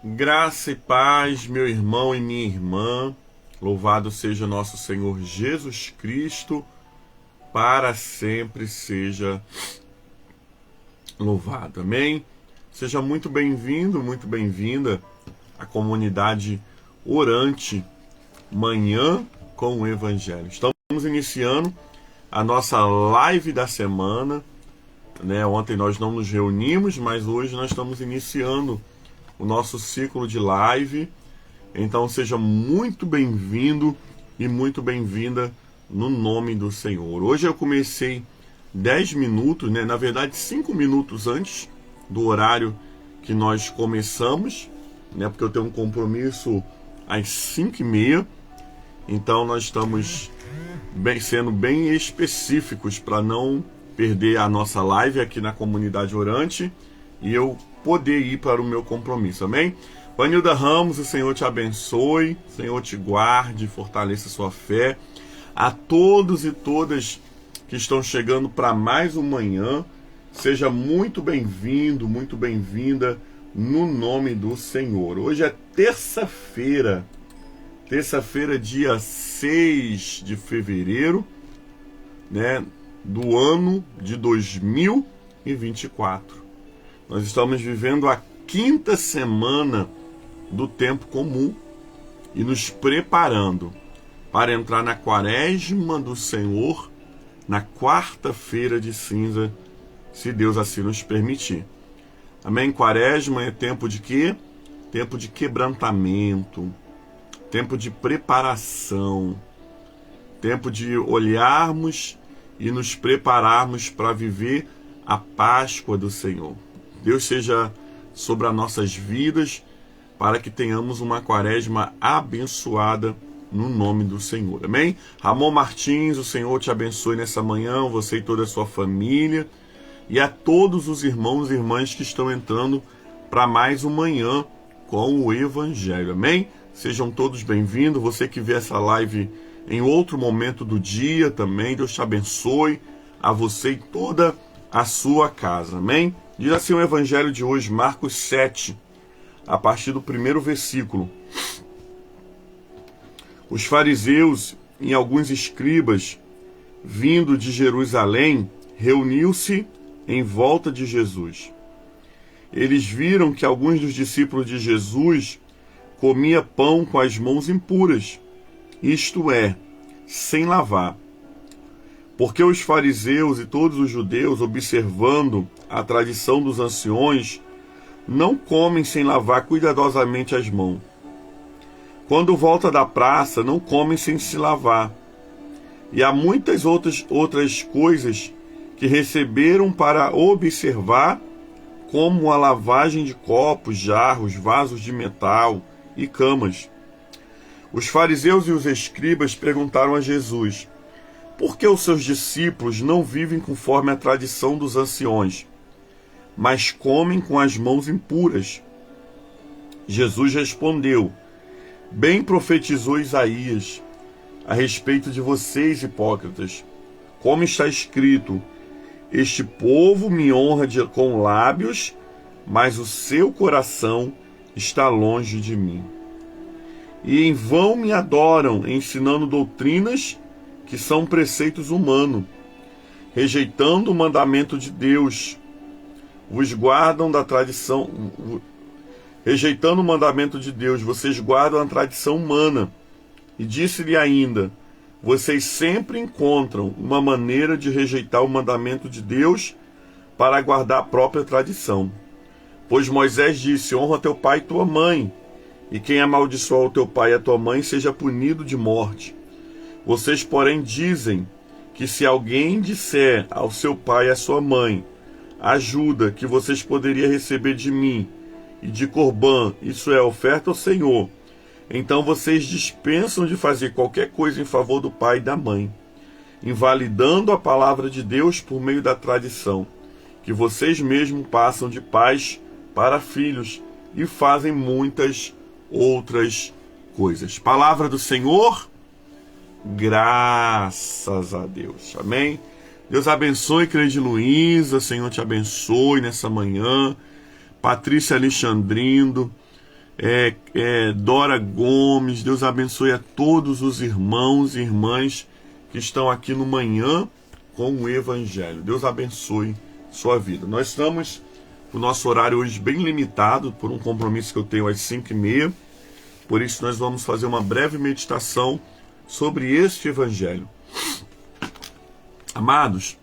Graça e paz, meu irmão e minha irmã, louvado seja nosso Senhor Jesus Cristo, para sempre seja louvado, amém? Seja muito bem-vindo, muito bem-vinda à comunidade orante Manhã com o Evangelho. Estamos iniciando a nossa live da semana, né? Ontem nós não nos reunimos, mas hoje nós estamos iniciando o nosso ciclo de live. Então seja muito bem-vindo e muito bem-vinda no nome do Senhor. Hoje eu comecei 10 minutos, né? Na verdade 5 minutos antes do horário que nós começamos, né? Porque eu tenho um compromisso às 5h30. Então nós estamos sendo bem específicos para não perder a nossa live aqui na comunidade orante e eu poder ir para o meu compromisso, amém? Vanilda Ramos, o Senhor te abençoe, o Senhor te guarde, fortaleça a sua fé. A todos e todas que estão chegando para mais um manhã, seja muito bem-vindo, muito bem-vinda no nome do Senhor. Hoje é terça-feira, dia 6 de fevereiro, né, do ano de 2024. Nós estamos vivendo a 5ª semana do tempo comum e nos preparando para entrar na quaresma do Senhor na quarta-feira de cinza, se Deus assim nos permitir. Amém? Quaresma é tempo de quê? Tempo de quebrantamento, tempo de preparação, tempo de olharmos e nos prepararmos para viver a Páscoa do Senhor. Deus seja sobre as nossas vidas, para que tenhamos uma quaresma abençoada no nome do Senhor. Amém? Ramon Martins, o Senhor te abençoe nessa manhã, você e toda a sua família, e a todos os irmãos e irmãs que estão entrando para mais um manhã com o Evangelho. Amém? Sejam todos bem-vindos, você que vê essa live em outro momento do dia também, Deus te abençoe, a você e toda a sua casa. Amém? Diz assim o Evangelho de hoje, Marcos 7, a partir do 1º versículo. Os fariseus e alguns escribas, vindo de Jerusalém, reuniu-se em volta de Jesus. Eles viram que alguns dos discípulos de Jesus comia pão com as mãos impuras, isto é, sem lavar. Porque os fariseus e todos os judeus, observando a tradição dos anciões, não comem sem lavar cuidadosamente as mãos. Quando volta da praça, não comem sem se lavar. E há muitas outras coisas que receberam para observar, como a lavagem de copos, jarros, vasos de metal e camas. Os fariseus e os escribas perguntaram a Jesus: por que os seus discípulos não vivem conforme a tradição dos anciões, mas comem com as mãos impuras? Jesus respondeu: bem profetizou Isaías a respeito de vocês, hipócritas. Como está escrito: este povo me honra com lábios, mas o seu coração está longe de mim. E em vão me adoram, ensinando doutrinas que são preceitos humanos, rejeitando o mandamento de Deus. Vos guardam da tradição, rejeitando o mandamento de Deus, vocês guardam a tradição humana. E disse-lhe ainda: vocês sempre encontram uma maneira de rejeitar o mandamento de Deus para guardar a própria tradição. Pois Moisés disse: honra teu pai e tua mãe, e quem amaldiçoar o teu pai e a tua mãe seja punido de morte. Vocês, porém, dizem que se alguém disser ao seu pai e à sua mãe: ajuda que vocês poderiam receber de mim e de Corbã, isso é, oferta ao Senhor, então vocês dispensam de fazer qualquer coisa em favor do pai e da mãe, invalidando a palavra de Deus por meio da tradição, que vocês mesmos passam de pais para filhos e fazem muitas outras coisas. Palavra do Senhor. Graças a Deus. Amém? Deus abençoe, Creide Luísa. Senhor te abençoe nessa manhã. Patrícia Alexandrindo. Dora Gomes, Deus abençoe a todos os irmãos e irmãs que estão aqui no Manhã com o Evangelho. Deus abençoe sua vida. Nós estamos com o nosso horário hoje bem limitado por um compromisso que eu tenho às 5h30. Por isso nós vamos fazer uma breve meditação sobre este Evangelho. Amados,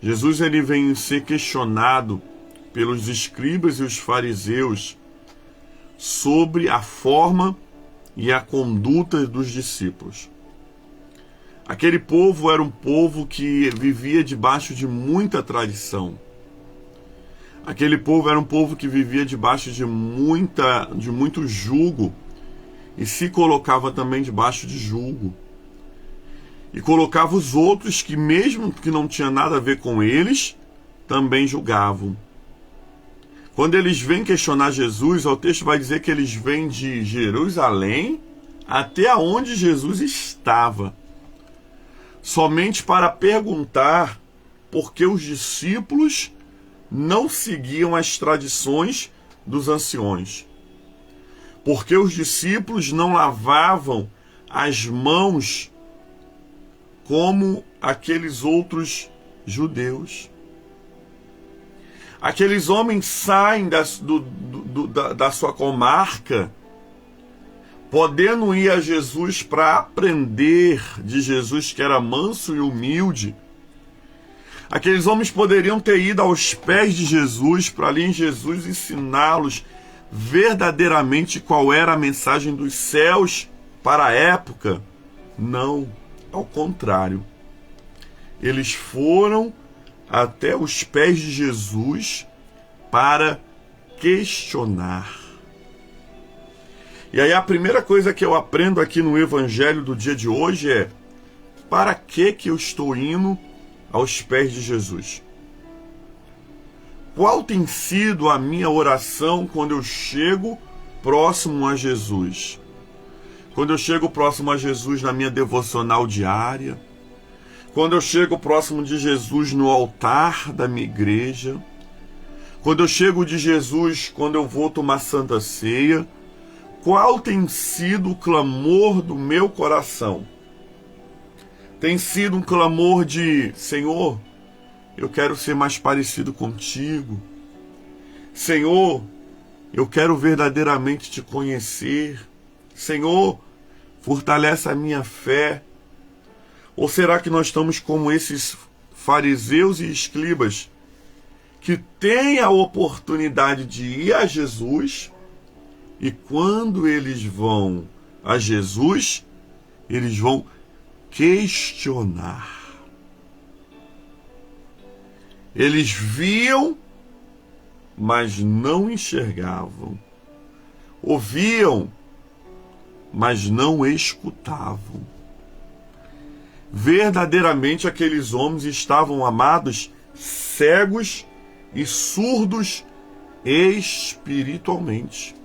Jesus ele vem ser questionado pelos escribas e os fariseus sobre a forma e a conduta dos discípulos. Aquele povo era um povo que vivia debaixo de muita tradição. Aquele povo era um povo que vivia debaixo de muito jugo e se colocava também debaixo de jugo. E colocava os outros que, mesmo que não tinha nada a ver com eles, também julgavam. Quando eles vêm questionar Jesus, o texto vai dizer que eles vêm de Jerusalém até onde Jesus estava, somente para perguntar por que os discípulos não seguiam as tradições dos anciões. Por que os discípulos não lavavam as mãos como aqueles outros judeus. Aqueles homens saem da sua comarca, podendo ir a Jesus para aprender de Jesus, que era manso e humilde. Aqueles homens poderiam ter ido aos pés de Jesus, para ali em Jesus ensiná-los verdadeiramente qual era a mensagem dos céus para a época. Não, ao contrário. Eles foram até os pés de Jesus para questionar. E aí a primeira coisa que eu aprendo aqui no Evangelho do dia de hoje é: para que eu estou indo aos pés de Jesus? Qual tem sido a minha oração quando eu chego próximo a Jesus? Quando eu chego próximo a Jesus na minha devocional diária, quando eu chego próximo de Jesus no altar da minha igreja, quando eu chego de Jesus quando eu vou tomar Santa Ceia, qual tem sido o clamor do meu coração? Tem sido um clamor de: Senhor, eu quero ser mais parecido contigo. Senhor, eu quero verdadeiramente te conhecer. Senhor, fortalece a minha fé. Ou será que nós estamos como esses fariseus e escribas que têm a oportunidade de ir a Jesus e quando eles vão a Jesus, eles vão questionar? Eles viam, mas não enxergavam. Ouviam, mas não escutavam. Verdadeiramente aqueles homens estavam, amados, cegos e surdos espiritualmente.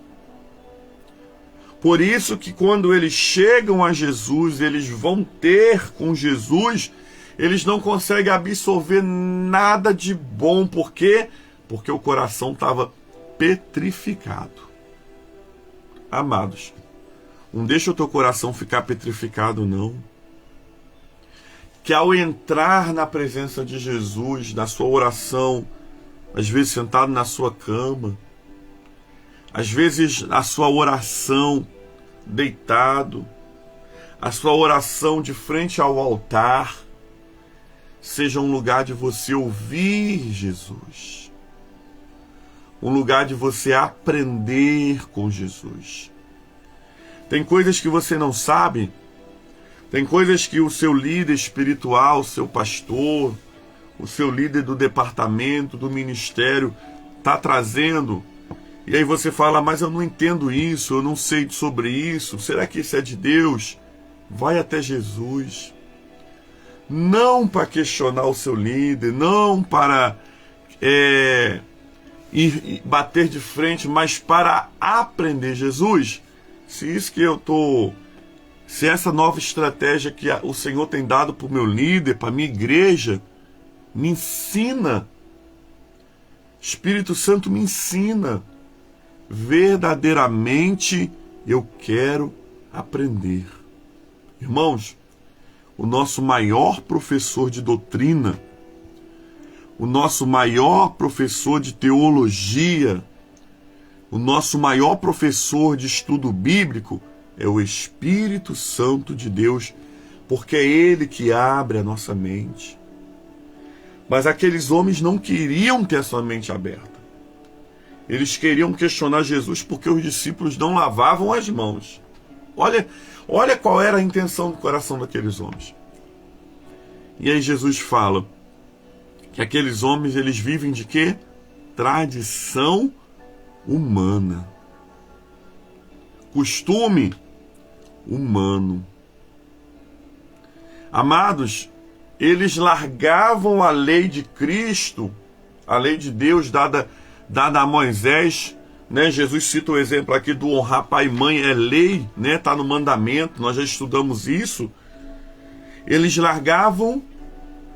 Por isso que quando eles chegam a Jesus, eles vão ter com Jesus, eles não conseguem absorver nada de bom. Por quê? Porque o coração estava petrificado. Amados, não deixa o teu coração ficar petrificado, não. Que ao entrar na presença de Jesus, na sua oração, às vezes sentado na sua cama, às vezes a sua oração deitado, a sua oração de frente ao altar, seja um lugar de você ouvir Jesus, um lugar de você aprender com Jesus. Tem coisas que você não sabe, tem coisas que o seu líder espiritual, o seu pastor, o seu líder do departamento, do ministério, está trazendo. E aí você fala: mas eu não entendo isso, eu não sei sobre isso, será que isso é de Deus? Vai até Jesus. Não para questionar o seu líder, não para ir bater de frente, mas para aprender. Jesus, se essa nova estratégia que o Senhor tem dado para o meu líder, para a minha igreja, me ensina. Espírito Santo, me ensina. verdadeiramente eu quero aprender. Irmãos, o nosso maior professor de doutrina, o nosso maior professor de teologia, o nosso maior professor de estudo bíblico é o Espírito Santo de Deus, porque é Ele que abre a nossa mente. Mas aqueles homens não queriam ter a sua mente aberta. Eles queriam questionar Jesus porque os discípulos não lavavam as mãos. Olha qual era a intenção do coração daqueles homens. E aí Jesus fala que aqueles homens, eles vivem de quê? Tradição humana. Costume humano. Amados, eles largavam a lei de Cristo, a lei de Deus dada a Moisés, né? Jesus cita o exemplo aqui do honrar pai e mãe, é lei, né? Está no mandamento, nós já estudamos isso. Eles largavam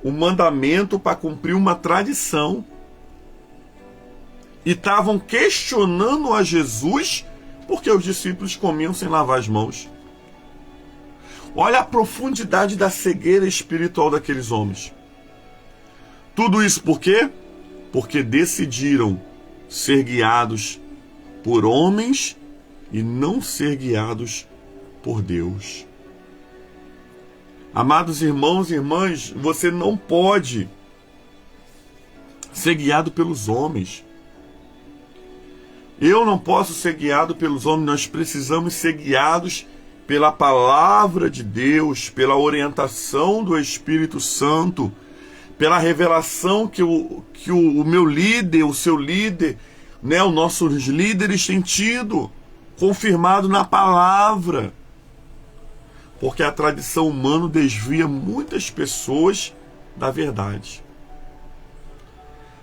o mandamento para cumprir uma tradição e estavam questionando a Jesus porque os discípulos comiam sem lavar as mãos. Olha a profundidade da cegueira espiritual daqueles homens. Tudo isso por quê? Porque decidiram ser guiados por homens e não ser guiados por Deus. Amados irmãos e irmãs, você não pode ser guiado pelos homens. Eu não posso ser guiado pelos homens, nós precisamos ser guiados pela palavra de Deus, pela orientação do Espírito Santo, pela revelação que o meu líder, o seu líder, né, os nossos líderes têm tido, confirmado na palavra. Porque a tradição humana desvia muitas pessoas da verdade.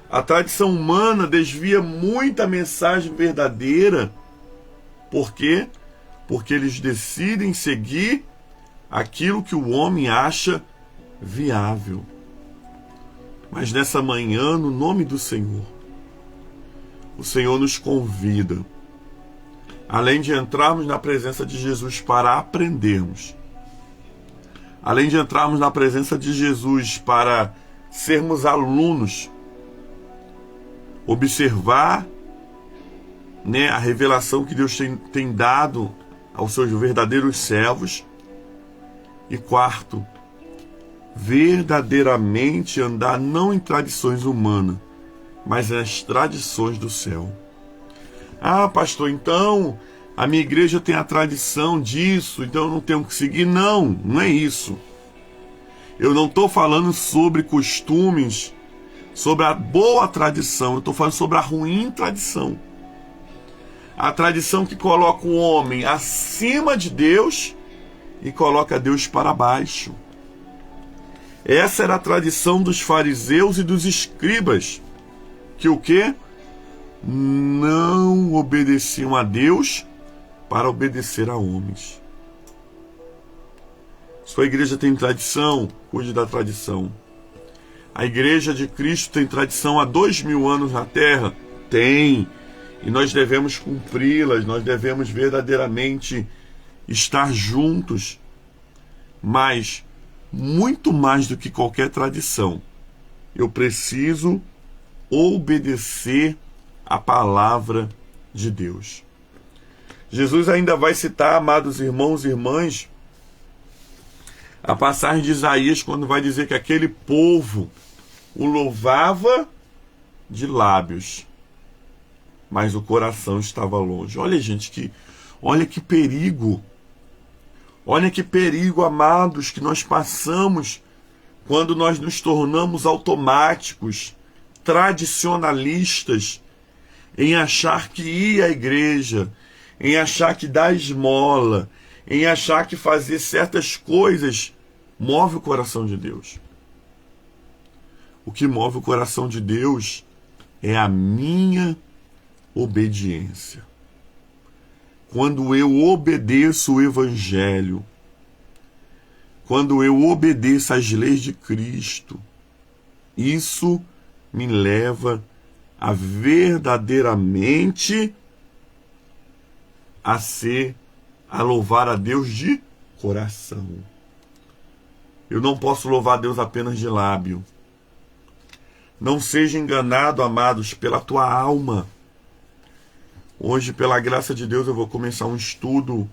A tradição humana desvia muita mensagem verdadeira. Por quê? Porque eles decidem seguir aquilo que o homem acha viável. Mas nessa manhã, no nome do Senhor, o Senhor nos convida, além de entrarmos na presença de Jesus para aprendermos, além de entrarmos na presença de Jesus para sermos alunos, observar, né, a revelação que Deus tem dado aos seus verdadeiros servos. E quarto, verdadeiramente andar não em tradições humanas, mas nas tradições do céu. Ah, pastor, então a minha igreja tem a tradição disso, então eu não tenho que seguir. Não, não é isso. Eu não estou falando sobre costumes, sobre a boa tradição, eu estou falando sobre a ruim tradição. A tradição que coloca o homem acima de Deus e coloca Deus para baixo. Essa era a tradição dos fariseus e dos escribas, que o quê? Não obedeciam a Deus para obedecer a homens. Sua igreja tem tradição, cuide da tradição. A igreja de Cristo tem tradição há 2000 anos na terra? Tem. E nós devemos cumpri-las, nós devemos verdadeiramente estar juntos. Mas, muito mais do que qualquer tradição, eu preciso obedecer a palavra de Deus. Jesus ainda vai citar, amados irmãos e irmãs, a passagem de Isaías, quando vai dizer que aquele povo o louvava de lábios, mas o coração estava longe. Olha, gente, olha que perigo. Olha que perigo, amados, que nós passamos quando nós nos tornamos automáticos, tradicionalistas, em achar que ir à igreja, em achar que dar esmola, em achar que fazer certas coisas move o coração de Deus. O que move o coração de Deus é a minha obediência. Quando eu obedeço o Evangelho, quando eu obedeço às leis de Cristo, isso me leva a verdadeiramente a louvar a Deus de coração. Eu não posso louvar a Deus apenas de lábio. Não seja enganado, amados, pela tua alma. Hoje, pela graça de Deus, eu vou começar um estudo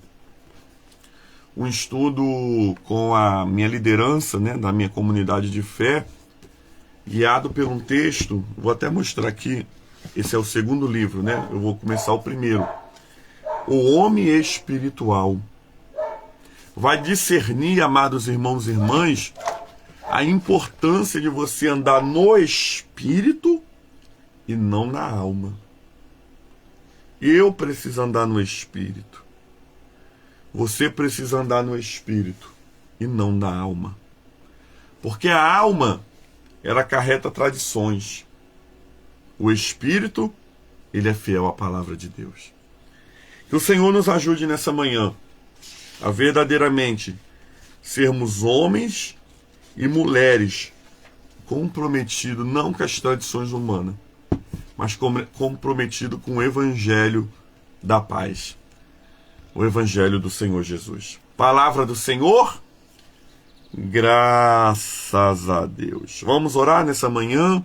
com a minha liderança, né, da minha comunidade de fé, guiado por um texto. Vou até mostrar aqui. Esse é o segundo livro, né? Eu vou começar o primeiro. O homem espiritual vai discernir, amados irmãos e irmãs, a importância de você andar no espírito e não na alma. Eu preciso andar no espírito. Você precisa andar no espírito e não na alma. Porque a alma, ela acarreta tradições. O espírito, ele é fiel à palavra de Deus. Que o Senhor nos ajude nessa manhã a verdadeiramente sermos homens e mulheres comprometidos não com as tradições humanas, mas comprometidos com o evangelho da paz, o evangelho do Senhor Jesus. Palavra do Senhor, graças a Deus. Vamos orar nessa manhã.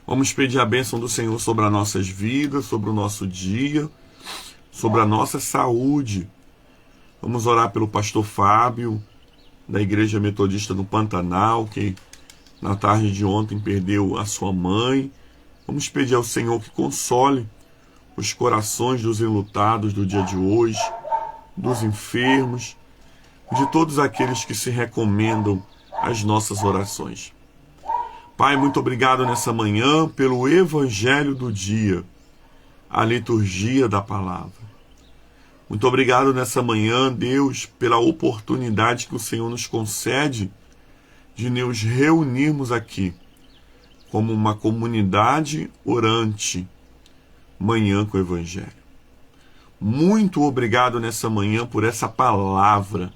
Vamos pedir a bênção do Senhor sobre as nossas vidas, sobre o nosso dia, sobre a nossa saúde. Vamos orar pelo pastor Fábio, da Igreja Metodista do Pantanal, que na tarde de ontem perdeu a sua mãe. Vamos pedir ao Senhor que console os corações dos enlutados do dia de hoje, dos enfermos, de todos aqueles que se recomendam às nossas orações. Pai, muito obrigado nessa manhã pelo Evangelho do dia, a liturgia da palavra. Muito obrigado nessa manhã, Deus, pela oportunidade que o Senhor nos concede de nos reunirmos aqui como uma comunidade orante, manhã com o Evangelho. Muito obrigado nessa manhã por essa palavra.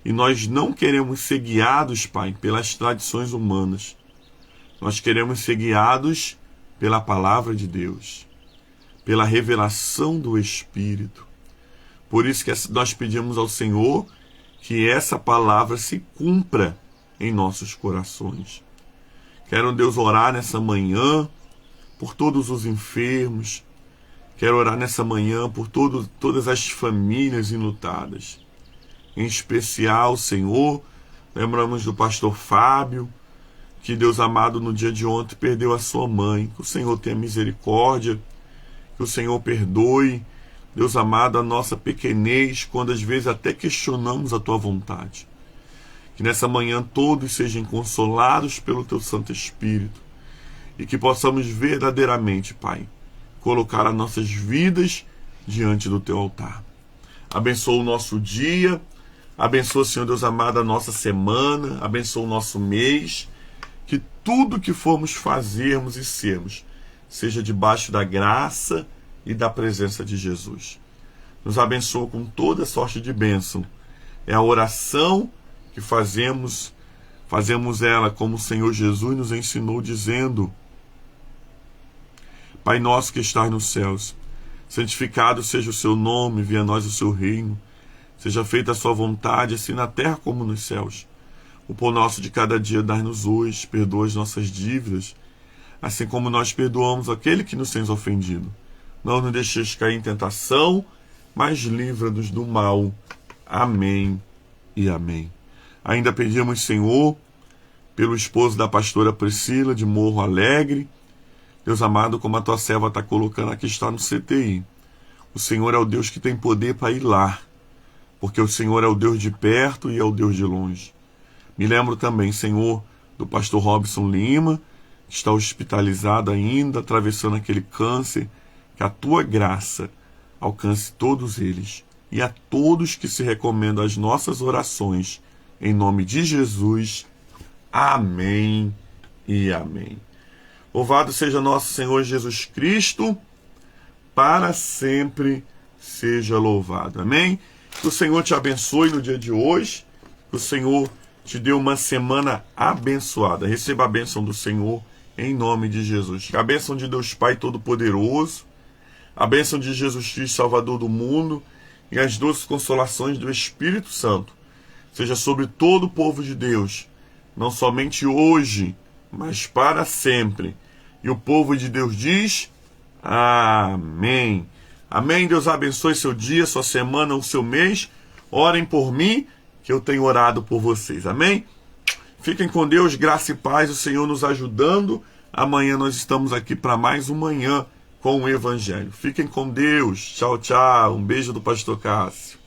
E nós não queremos ser guiados, Pai, pelas tradições humanas. Nós queremos ser guiados pela palavra de Deus, pela revelação do Espírito. Por isso que nós pedimos ao Senhor que essa palavra se cumpra em nossos corações. Quero, Deus, orar nessa manhã por todos os enfermos. Quero orar nessa manhã por todas as famílias enlutadas. Em especial, Senhor, lembramos do pastor Fábio, que, Deus amado, no dia de ontem perdeu a sua mãe. Que o Senhor tenha misericórdia, que o Senhor perdoe, Deus amado, a nossa pequenez, quando às vezes até questionamos a Tua vontade. Que nessa manhã todos sejam consolados pelo Teu Santo Espírito e que possamos verdadeiramente, Pai, colocar as nossas vidas diante do Teu altar. Abençoa o nosso dia, abençoa, Senhor Deus amado, a nossa semana, abençoa o nosso mês, que tudo que formos fazermos e sermos seja debaixo da graça e da presença de Jesus. Nos abençoa com toda sorte de bênção. É a oração que fazemos ela como o Senhor Jesus nos ensinou, dizendo: Pai nosso que estás nos céus, santificado seja o seu nome, venha a nós o seu reino, seja feita a sua vontade, assim na terra como nos céus. O pão nosso de cada dia dai-nos hoje, perdoa as nossas dívidas, assim como nós perdoamos aquele que nos tem ofendido. Não nos deixeis cair em tentação, mas livra-nos do mal. Amém e amém. Ainda pedimos, Senhor, pelo esposo da pastora Priscila, de Morro Alegre. Deus amado, como a tua serva está colocando aqui, está no CTI. O Senhor é o Deus que tem poder para ir lá, porque o Senhor é o Deus de perto e é o Deus de longe. Me lembro também, Senhor, do pastor Robson Lima, que está hospitalizado ainda, atravessando aquele câncer. Que a tua graça alcance todos eles e a todos que se recomendam às nossas orações. Em nome de Jesus. Amém e amém. Louvado seja nosso Senhor Jesus Cristo, para sempre seja louvado. Amém? Que o Senhor te abençoe no dia de hoje, que o Senhor te dê uma semana abençoada. Receba a bênção do Senhor em nome de Jesus. Que a bênção de Deus Pai Todo-Poderoso, a bênção de Jesus Cristo, Salvador do mundo, e as doces consolações do Espírito Santo seja sobre todo o povo de Deus, não somente hoje, mas para sempre. E o povo de Deus diz: amém. Amém. Deus abençoe seu dia, sua semana, o seu mês. Orem por mim, que eu tenho orado por vocês. Amém? Fiquem com Deus, graça e paz, o Senhor nos ajudando. Amanhã nós estamos aqui para mais um Manhã com o Evangelho. Fiquem com Deus. Tchau, tchau. Um beijo do Pastor Cássio.